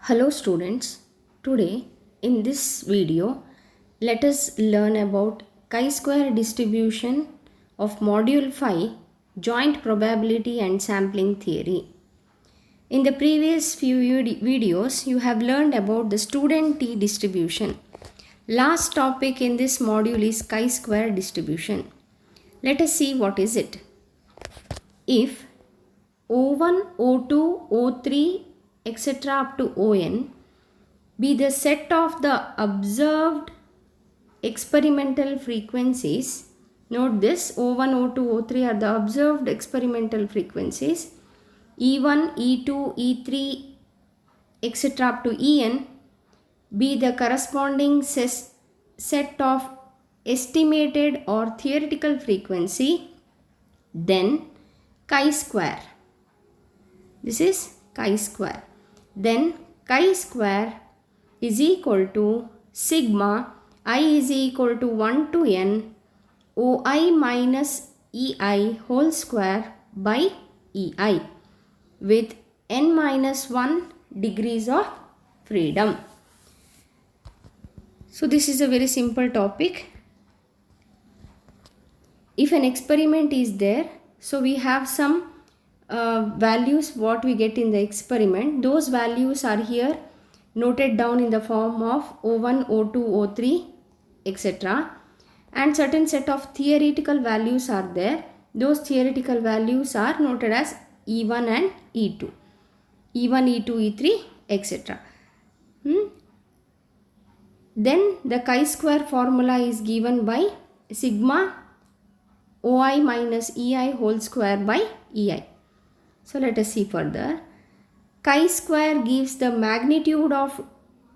Hello students, today in this video let us learn about chi-square distribution of module 5 joint probability and sampling theory. In the previous few videos you have learned about the student t distribution. Last topic in this module is chi-square distribution. Let us see what is it. If O1, O2, O3 etc. up to On be the set of the observed experimental frequencies. Note this, O1, O2, O3 are the observed experimental frequencies. E1, E2, E3 etc. up to En be the corresponding set of estimated or theoretical frequency, then chi-square. This is chi-square. Then chi-square is equal to sigma I is equal to 1 to n OI minus EI whole square by EI with n minus 1 degrees of freedom. So this is a very simple topic. If an experiment is there, so we have some values what we get in the experiment. Those values are here noted down in the form of O1, O2, O3 etc. and certain set of theoretical values are there. Those theoretical values are noted as E1 and E2. E1, E2, E3 etc. Then the chi-square formula is given by sigma OI minus EI whole square by EI. So let us see further. Chi-square gives the magnitude of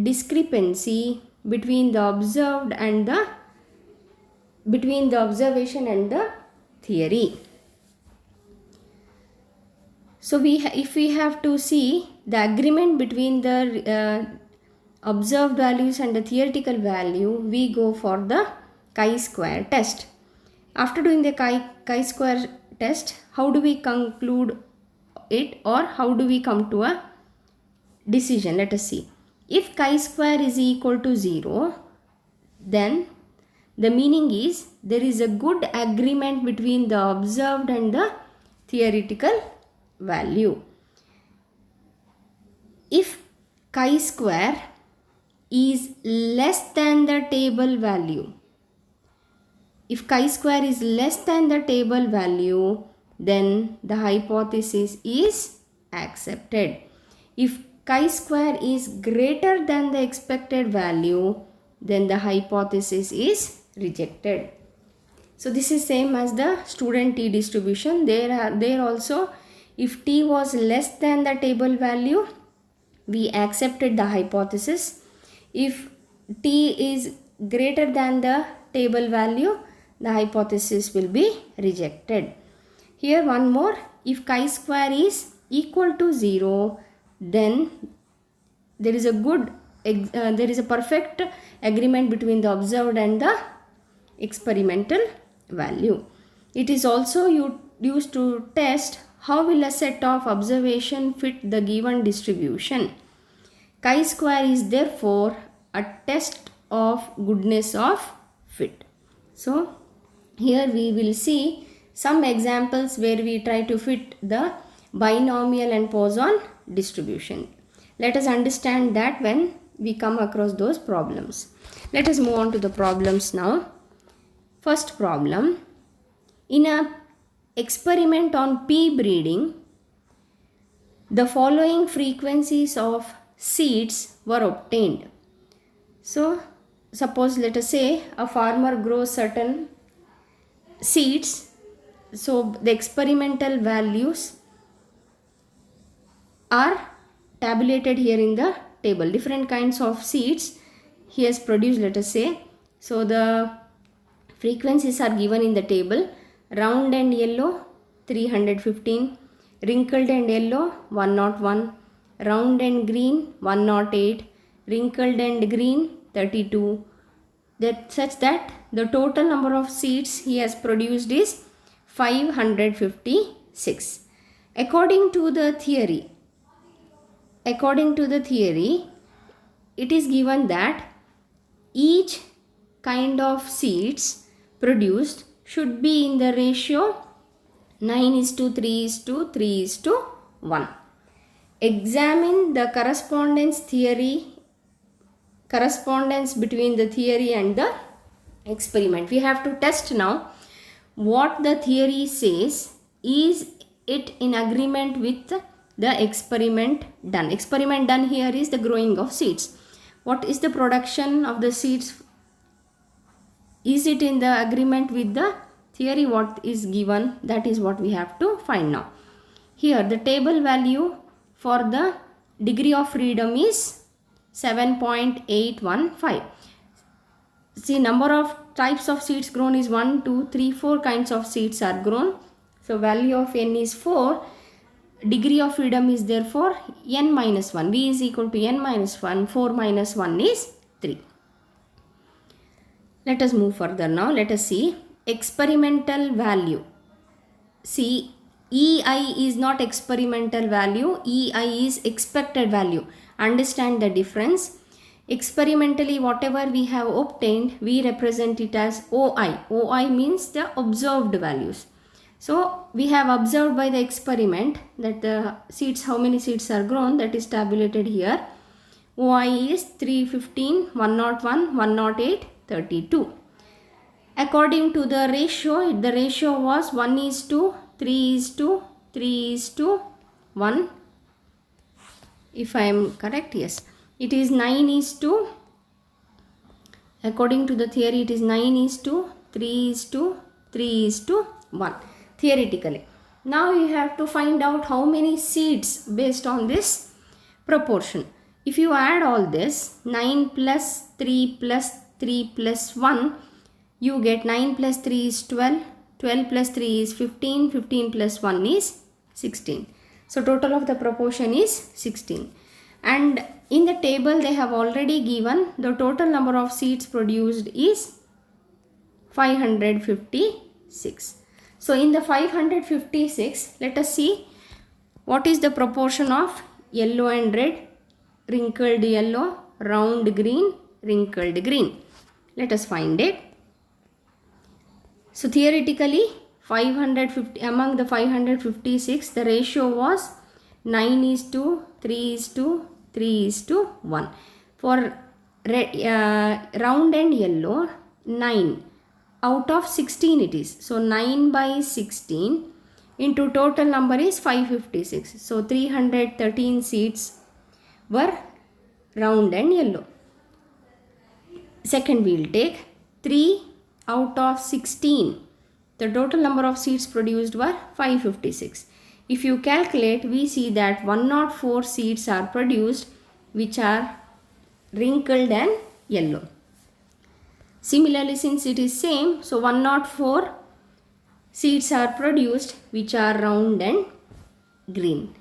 discrepancy between the observed and between the observation and the theory. So if we have to see the agreement between the observed values and the theoretical value, we go for the chi-square test. After doing the chi-square test, how do we conclude it, or how do we come to a decision? Let us see. If chi-square is equal to 0, then the meaning is there is a good agreement between the observed and the theoretical value. If chi-square is less than the table value, if chi-square is less than the table value, then the hypothesis is accepted. If chi-square is greater than the expected value, then the hypothesis is rejected. So this is same as the student t distribution. There also, if t was less than the table value, we accepted the hypothesis. If t is greater than the table value, the hypothesis will be rejected. Here one more, if chi-square is equal to 0, then there is a perfect agreement between the observed and the experimental value. It is also used to test how will a set of observation fit the given distribution. Chi-square is therefore a test of goodness of fit. So here we will see some examples where we try to fit the binomial and Poisson distribution. Let us understand that when we come across those problems. Let us move on to the problems now. First problem. In an experiment on pea breeding, the following frequencies of seeds were obtained. So suppose, let us say a farmer grows certain seeds. So the experimental values are tabulated here in the table. Different kinds of seeds he has produced, let us say. So the frequencies are given in the table. Round and yellow 315, wrinkled and yellow 101, round and green 108, wrinkled and green 32. Such that the total number of seeds he has produced is 556. According to the theory, according to the theory, it is given that each kind of seeds produced should be in the ratio 9:3:3:1. Examine the correspondence between the theory and the experiment. We have to test now what the theory says. Is it in agreement with the experiment done? Experiment done here is the growing of seeds. What is the production of the seeds? Is it in the agreement with the theory what is given? That is what we have to find now. Here the table value for the degree of freedom is 7.815. See, number of types of seeds grown is 1, 2, 3, 4 kinds of seeds are grown. So value of n is 4. Degree of freedom is therefore n minus 1. V is equal to n minus 1. 4 minus 1 is 3. Let us move further now. Let us see experimental value. See, EI is not experimental value. EI is expected value. Understand the difference. Experimentally, whatever we have obtained, we represent it as OI. OI means the observed values. So, we have observed by the experiment that the seeds, how many seeds are grown, that is tabulated here. OI is 315, 101, 108, 32. According to the ratio was 1:3:3:1. If I am correct, yes. It is 9:, according to the theory, it is 9:3:3:1. Theoretically. Now you have to find out how many seeds based on this proportion. If you add all this, 9 plus 3 plus 3 plus 1, you get 9 plus 3 is 12, 12 plus 3 is 15, 15 plus 1 is 16. So total of the proportion is 16. And in the table they have already given the total number of seeds produced is 556. So in the 556, let us see what is the proportion of yellow and red, wrinkled yellow, round green, wrinkled green. Let us find it. So theoretically, 550 among the 556, the ratio was 9:3:3:1. For red, round and yellow, 9 out of 16 it is. So 9 by 16 into total number is 556. So 313 seeds were round and yellow. Second, we will take 3 out of 16. The total number of seeds produced were 556. If you calculate, we see that 104 seeds are produced which are wrinkled and yellow. Similarly, since it is same, so 104 seeds are produced which are round and green.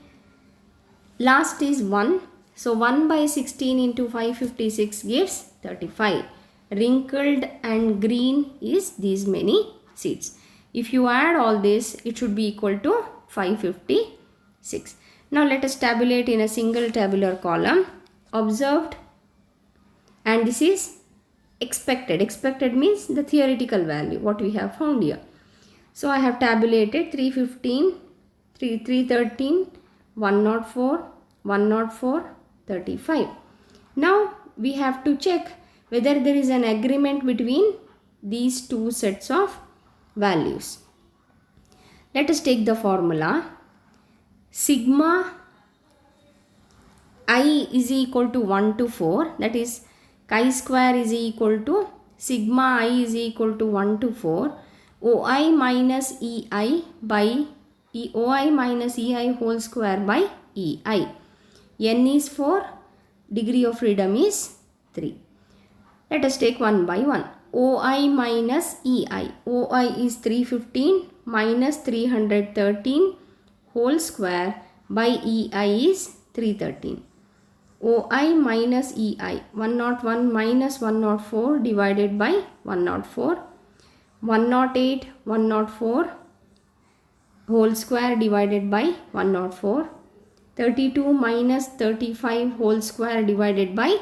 Last is 1. So 1 by 16 into 556 gives 35. Wrinkled and green is these many seeds. If you add all this, it should be equal to 556. Now let us tabulate in a single tabular column. Observed, and this is expected. Expected means the theoretical value, what we have found here. So I have tabulated 315, 313, 104, 104, 35. Now we have to check whether there is an agreement between these two sets of values. Let us take the formula. Sigma I is equal to 1 to 4, that is chi square is equal to sigma I is equal to 1 to 4 OI minus EI by OI minus EI whole square by EI. N is 4, degree of freedom is 3. Let us take one by one. OI minus EI. OI is 315 minus 313 whole square by EI is 313. OI minus EI. 101 minus 104 divided by 104. 108, 104 whole square divided by 104. 32 minus 35 whole square divided by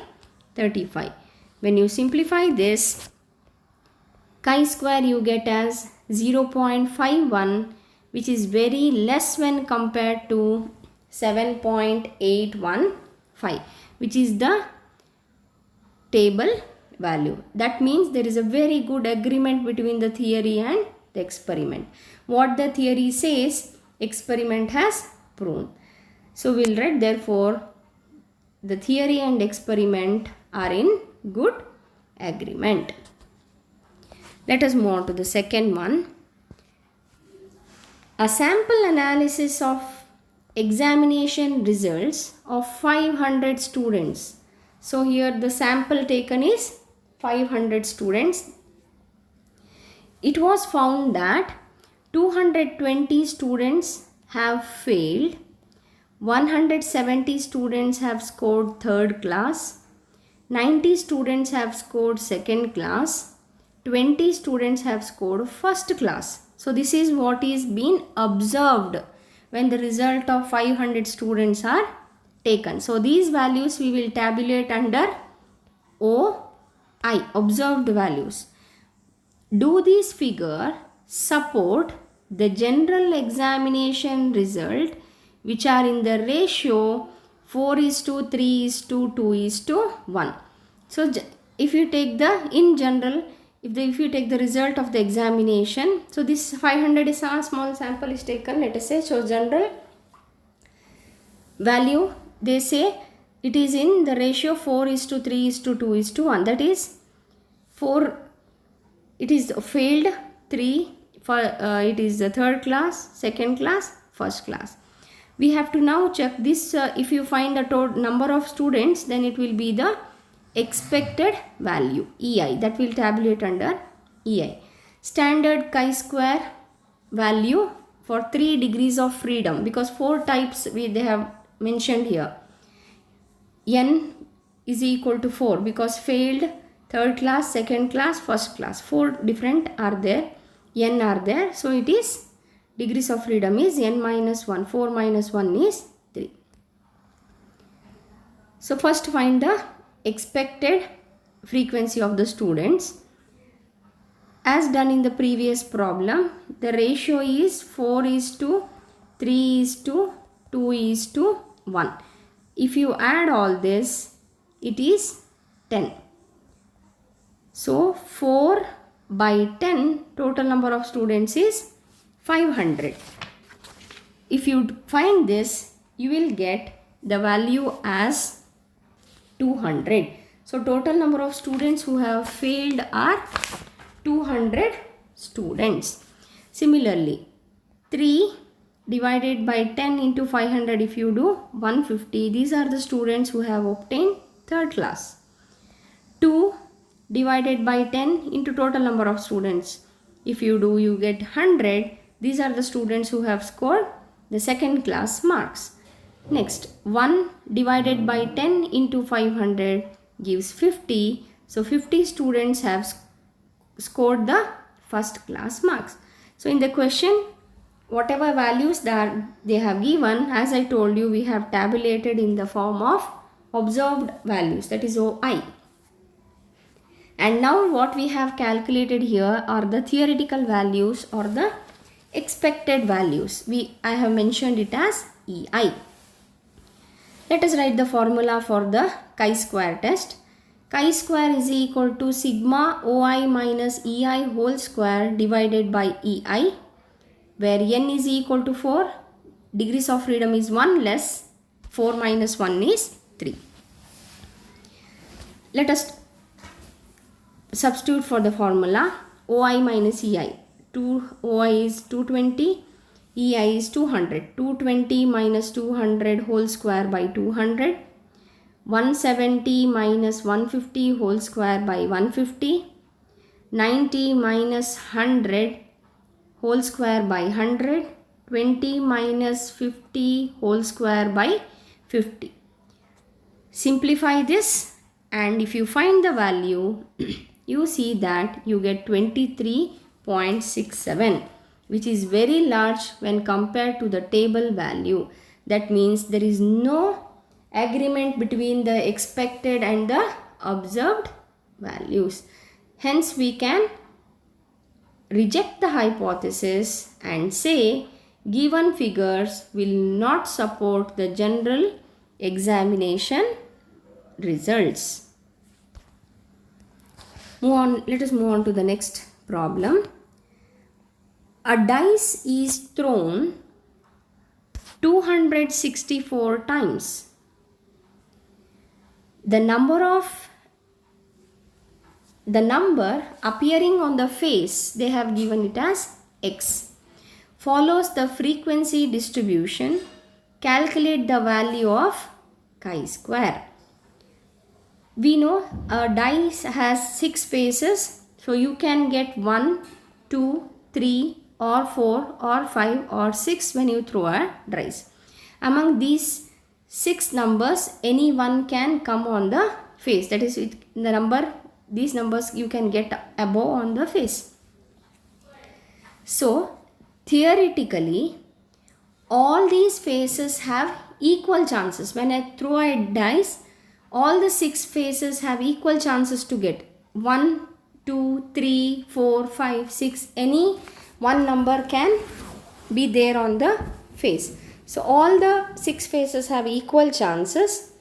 35. When you simplify this, chi-square you get as 0.51, which is very less when compared to 7.815, which is the table value. That means there is a very good agreement between the theory and the experiment. What the theory says, experiment has proven. So we'll write, therefore, the theory and experiment are in good agreement. Let us move on to the second one. A sample analysis of examination results of 500 students. So here the sample taken is 500 students. It was found that 220 students have failed, 170 students have scored third class, 90 students have scored second class, 20 students have scored first class. So this is what is being observed when the result of 500 students are taken. So these values we will tabulate under OI, observed values. Do these figure support the general examination result, which are in the ratio 4:3:2:1. So if you take the, in general, if you take the result of the examination, so this 500 is a small sample is taken, let us say. So general value, they say it is in the ratio 4:3:2:1. That is 4, it is failed 3, for it is the third class, second class, first class. We have to now check this. If you find the total number of students, then it will be the expected value, EI, that will tabulate under EI. Standard chi-square value for 3 degrees of freedom, because 4 types they have mentioned here. N is equal to 4 because failed, third class, second class, first class, 4 different are there, N are there. So it is degrees of freedom is N minus 1, 4 minus 1 is 3. So first find the expected frequency of the students. As done in the previous problem, the ratio is 4:3:2:1. If you add all this, it is 10. So 4 by 10, total number of students is 500. If you find this, you will get the value as 200. So total number of students who have failed are 200 students. Similarly, 3 divided by 10 into 500, if you do 150, these are the students who have obtained third class. 2 divided by 10 into total number of students, if you do, you get 100. These are the students who have scored the second class marks. Next, 1 divided by 10 into 500 gives 50. So 50 students have scored the first class marks. So in the question, whatever values that they have given, as I told you, we have tabulated in the form of observed values, that is OI. And now what we have calculated here are the theoretical values or the expected values. I have mentioned it as EI. Let us write the formula for the chi-square test. Chi-square is equal to sigma OI minus EI whole square divided by EI, where N is equal to 4, degrees of freedom is 1 less, 4 minus 1 is 3. Let us substitute for the formula. OI minus EI. OI is 220, EI is 200. 220 minus 200 whole square by 200. 170 minus 150 whole square by 150. 90 minus 100 whole square by 100. 20 minus 50 whole square by 50. Simplify this, and if you find the value, you see that you get 23.67, which is very large when compared to the table value. That means there is no agreement between the expected and the observed values. Hence, we can reject the hypothesis and say given figures will not support the general examination results. Let us move on to the next problem. A dice is thrown 264 times. The number appearing on the face, they have given it as x, follows the frequency distribution. Calculate the value of chi-square. We know a dice has 6 faces, so you can get 1, 2, 3 or 4 or 5 or 6 when you throw a dice. Among these 6 numbers, any one can come on the face. That is, these numbers you can get above on the face. So, theoretically, all these faces have equal chances. When I throw a dice, all the 6 faces have equal chances to get 1, 2, 3, 4, 5, 6. Any one number can be there on the face. So, all the 6 faces have equal chances.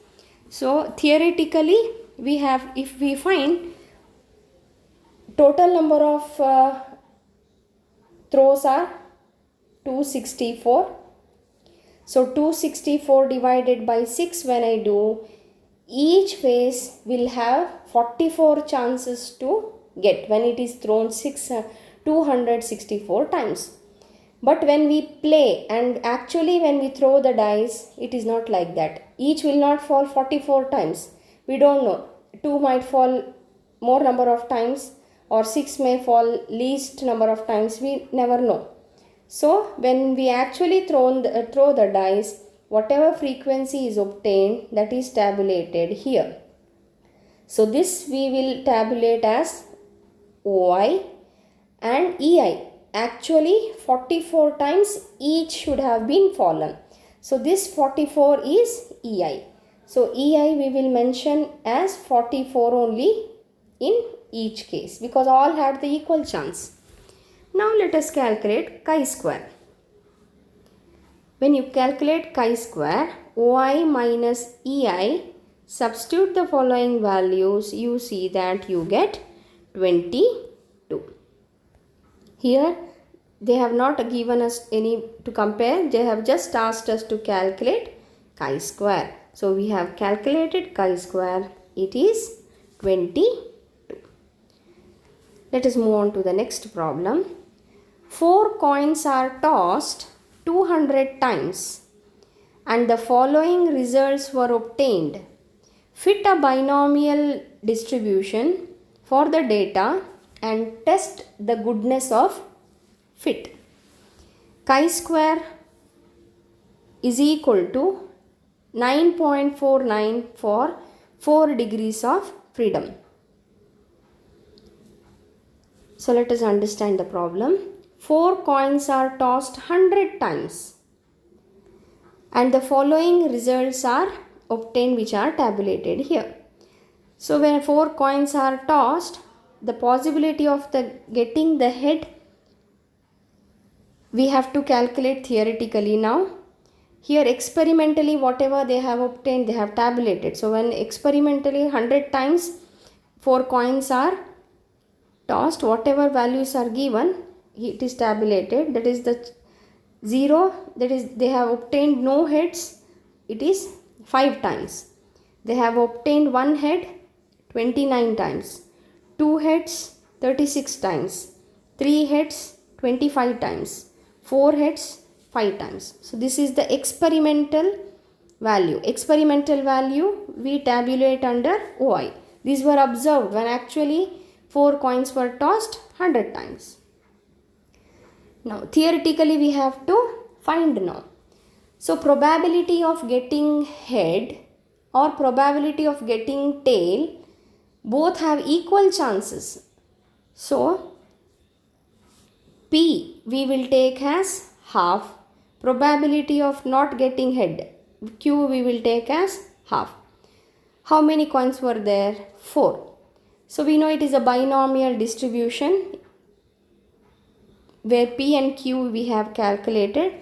So, theoretically, we have, if we find total number of throws are 264. So 264 divided by 6 when I do, each face will have 44 chances to get when it is thrown 264 times. But when we play and actually when we throw the dice, it is not like that. Each will not fall 44 times. We don't know. 2 might fall more number of times, or 6 may fall least number of times. We never know. So when we actually throw the dice, whatever frequency is obtained, that is tabulated here. So this we will tabulate as OI and EI. Actually 44 times each should have been fallen. So this 44 is EI. So EI we will mention as 44 only in each case, because all had the equal chance. Now let us calculate chi-square. When you calculate chi-square, OI minus EI, substitute the following values, you see that you get 22. Here they have not given us any to compare, they have just asked us to calculate chi-square. So we have calculated chi-square, it is 22. Let us move on to the next problem. 4 coins are tossed 200 times and the following results were obtained. Fit a binomial distribution for the data and test the goodness of fit. Chi-square is equal to 9.49 for 4 degrees of freedom. So let us understand the problem. 4 coins are tossed 100 times and the following results are obtained, which are tabulated here. So when 4 coins are tossed, the possibility of getting the head we have to calculate theoretically now. Here experimentally whatever they have obtained, they have tabulated. So when experimentally 100 times 4 coins are tossed, whatever values are given, it is tabulated. That is the 0, that is they have obtained no heads, it is 5 times. They have obtained 1 head 29 times, 2 heads 36 times, 3 heads 25 times, 4 heads 5 times. So this is the experimental value. Experimental value we tabulate under OI. These were observed when actually 4 coins were tossed 100 times. Now theoretically we have to find now. So probability of getting head or probability of getting tail, both have equal chances. So P we will take as half. Probability of not getting head, Q we will take as half. How many coins were there? 4. So we know it is a binomial distribution where P and Q we have calculated.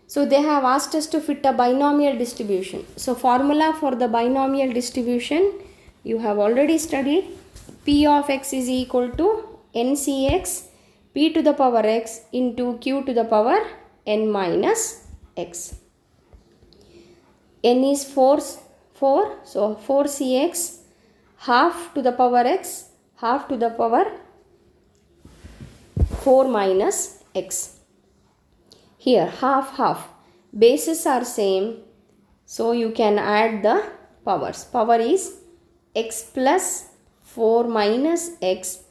So they have asked us to fit a binomial distribution. So formula for the binomial distribution you have already studied. P of x is equal to NCX P to the power x into Q to the power n minus x. N is 4, so 4cx half to the power x half to the power 4 minus x. Here half bases are same, so you can add the powers. Power is x plus 4 minus x.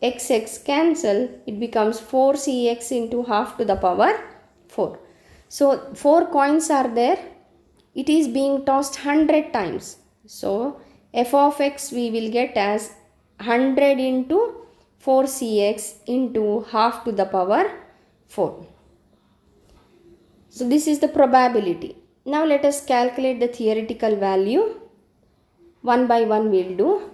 X cancel, it becomes 4cx into half to the power 4. So 4 coins are there. It is being tossed 100 times. So f of x we will get as 100 into 4cx into half to the power 4. So this is the probability. Now let us calculate the theoretical value. One by one we will do.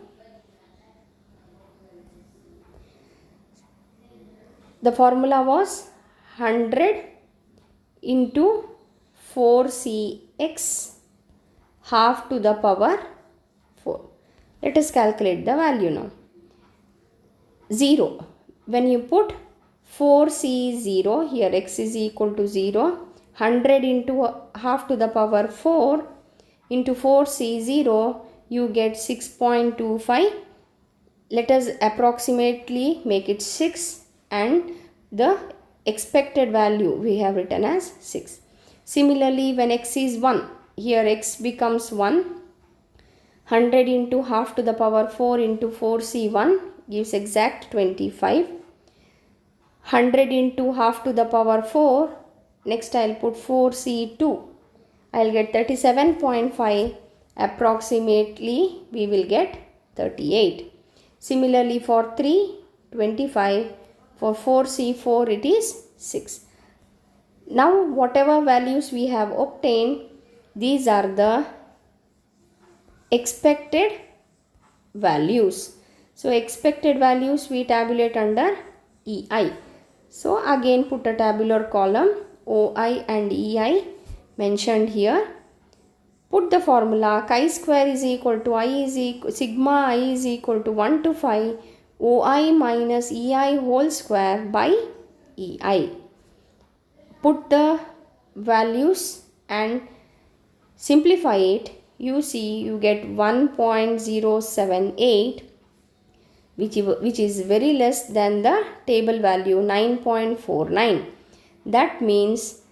The formula was 100 into 4cx half to the power 4. Let us calculate the value now. 0. When you put 4c0, here x is equal to 0. 100 into half to the power 4 into 4c0, you get 6.25. Let us approximately make it 6, and the expected value we have written as 6. Similarly, when x is 1, here x becomes 1. 100 into half to the power 4 into 4c1 gives exact 25. 100 into half to the power 4, next I will put 4c2. I will get 37.5. Approximately we will get 38. Similarly for 3, 25. For 4c4 it is 6. Now whatever values we have obtained, these are the expected values. So expected values we tabulate under EI. So again put a tabular column, OI and EI mentioned here. Put the formula chi square is equal to sigma I is equal to 1 to 5 OI minus EI whole square by EI. Put the values and simplify it. You see you get 1.078, which is very less than the table value 9.49. That means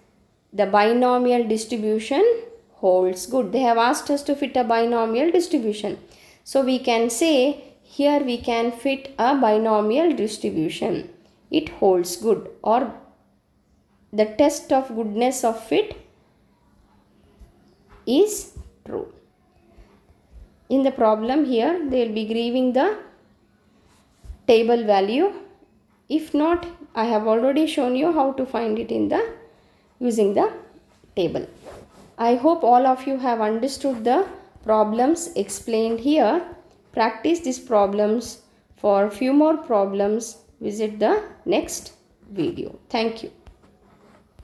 the binomial distribution holds good. They have asked us to fit a binomial distribution. So we can say here we can fit a binomial distribution. It holds good, or the test of goodness of fit is true. In the problem here they will be giving the table value. If not, I have already shown you how to find it in the using the table. I hope all of you have understood the problems explained here. Practice these problems. For few more problems, visit the next video. Thank you.